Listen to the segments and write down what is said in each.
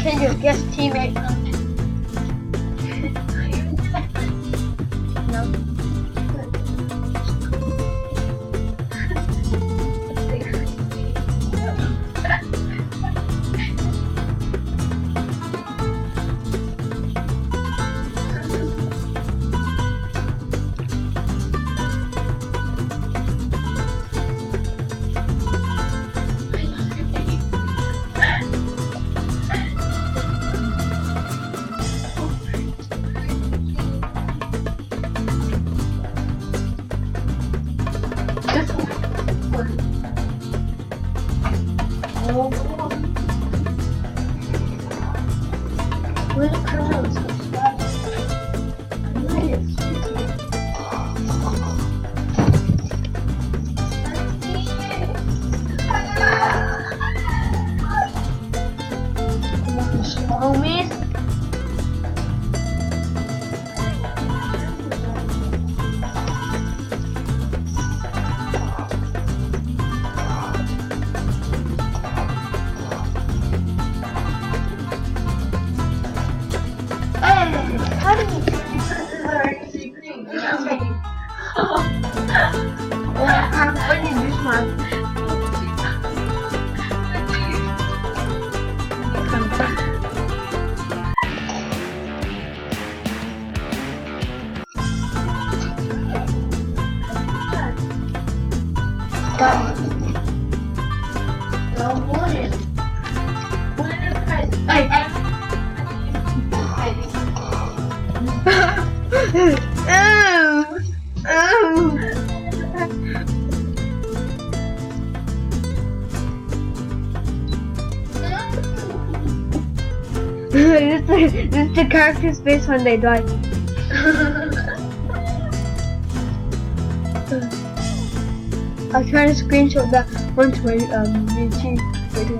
Continue. Yes, teammate. No. Where's the criminals? Homies. How do you I'm funny this month. This is the character's face when they die. I'll try to screenshot that onto my YouTube video.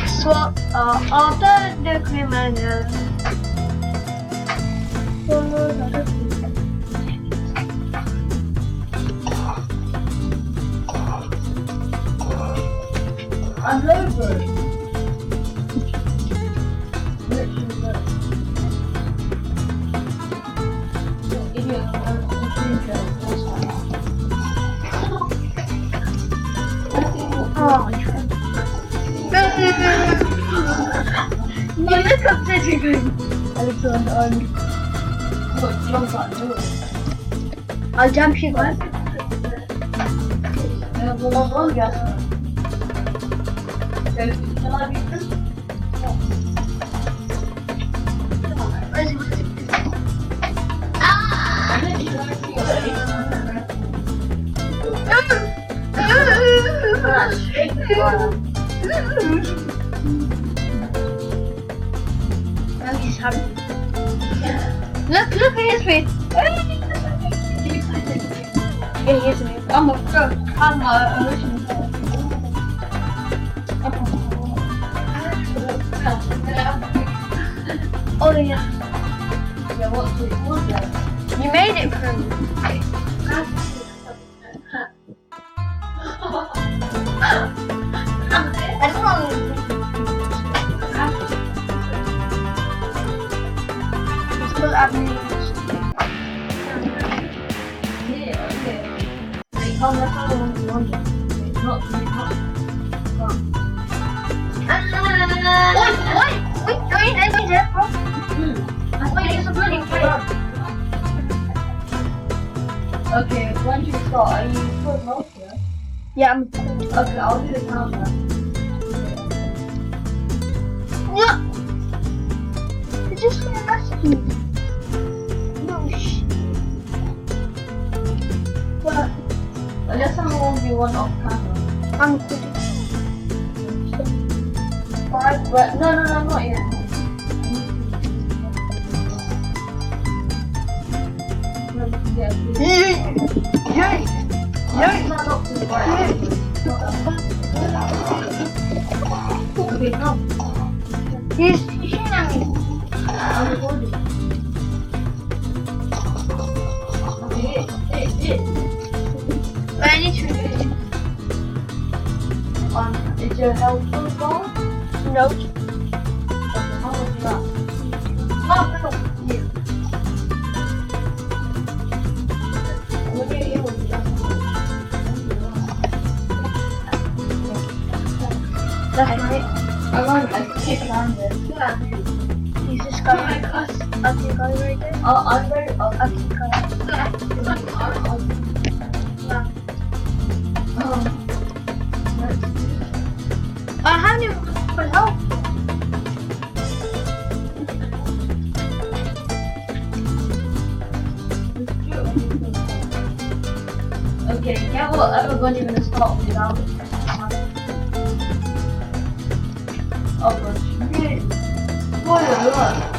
SWAT after the criminals. I'm over. You look up the chicken. I'll jump you guys. Look at his face. Yeah, here's me. I'm oh yeah. Yeah, what's it? You made it for me. I just want to. Still admin. Yeah, okay. Oh, that's not the one you wanted. Not. Wait, don't you think that, bro? I thought you were running for it. Okay, when do you start? Are you full mode here? Yeah, I'm full. Okay, I'll do the counter. What? You just rescued me. No shit. What? I guess I'm going to be one off camera. I'm good. But no, not yet. Okay, no. He's shooting at me. I'm recording. I need to. your health bar? No. How much is that? Oh, no. Here. Look at you. That's right. I want to kick around this. Yeah. Is this guy right there? Under. Okay, guy. I haven't even put help. Okay, get whatever gun you're gonna start without. Oh gosh. Spoiler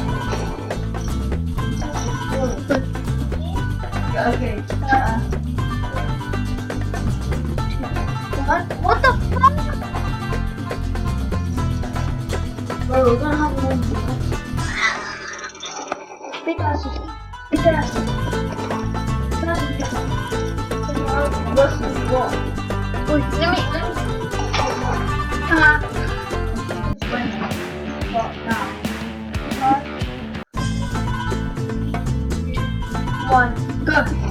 okay. What the fuck? Bro, we're gonna have one. Big ass. Big ass. Wait, let me. What now? 1, go.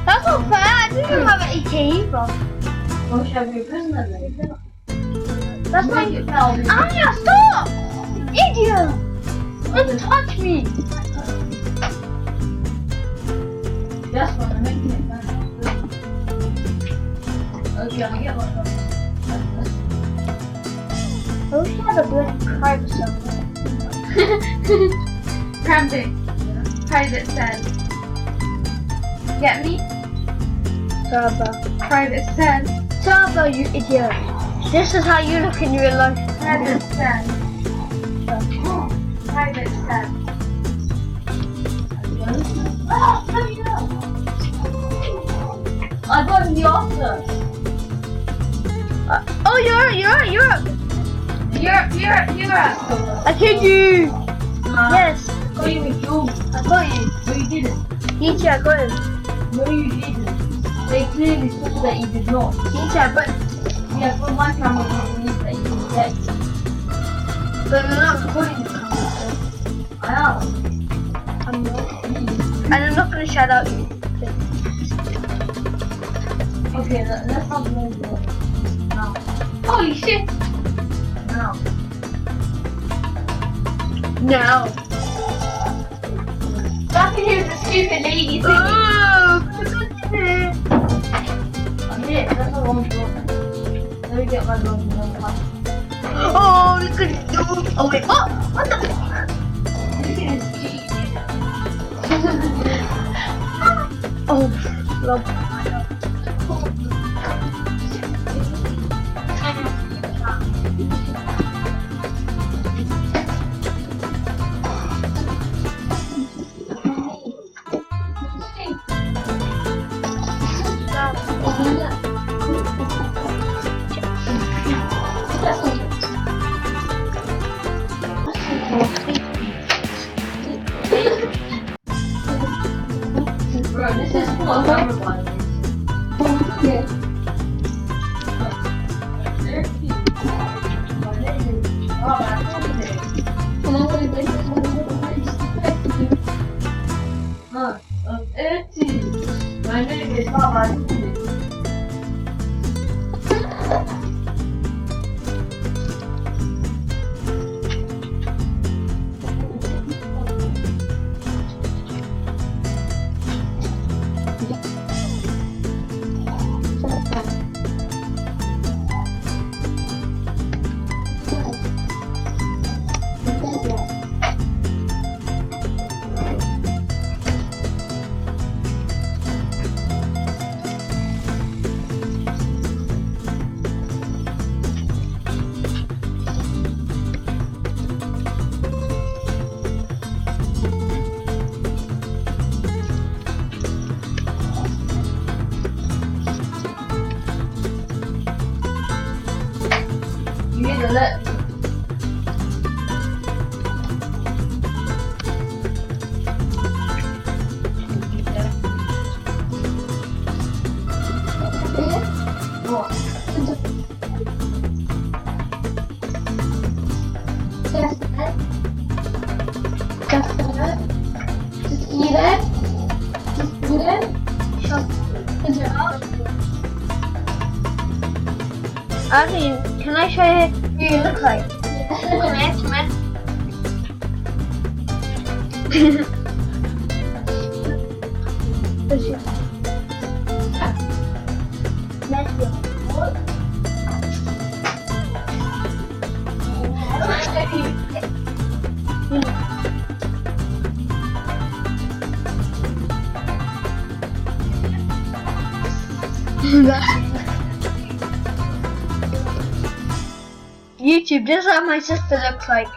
That's not fair. I didn't have an AK, bro. What should I be a prisoner then? That's Make like. it tell me. Anya, stop! Idiot! Don't touch me! That's what I'm making it better. Okay, I'll get one of those. I wish I had a bloody private server. Private said. Get me? Server. Private said. Server, you idiot. This is how you look in real life. Private said. Private said. Ah, let me know. I got in the officer. Oh, you're up. You're up. I killed you. Yes, Got you with you. I got you. No, you didn't. Ichi, I got him. No, you didn't. They clearly saw that you did not. Ichi, but Yeah, from my camera, I believe that you did that. we're not recording the camera. I am. I'm not. And I'm not gonna shout out you. Okay, let's not move on. Now. Holy shit. Now. No. Back in here, the stupid lady singing. Oh, I did. That's a long shot. Let me get my gun and then come. oh, look at it. Oh, wait. Oh, what the? Look at his cheek. Oh, love. Bro, this is full of camera violence. Yeah. And I'm gonna break this one with My name is Baba. that? Do that? Is it off? Actually, can I show you who you look like? Come here. YouTube, this is what my sister looks like.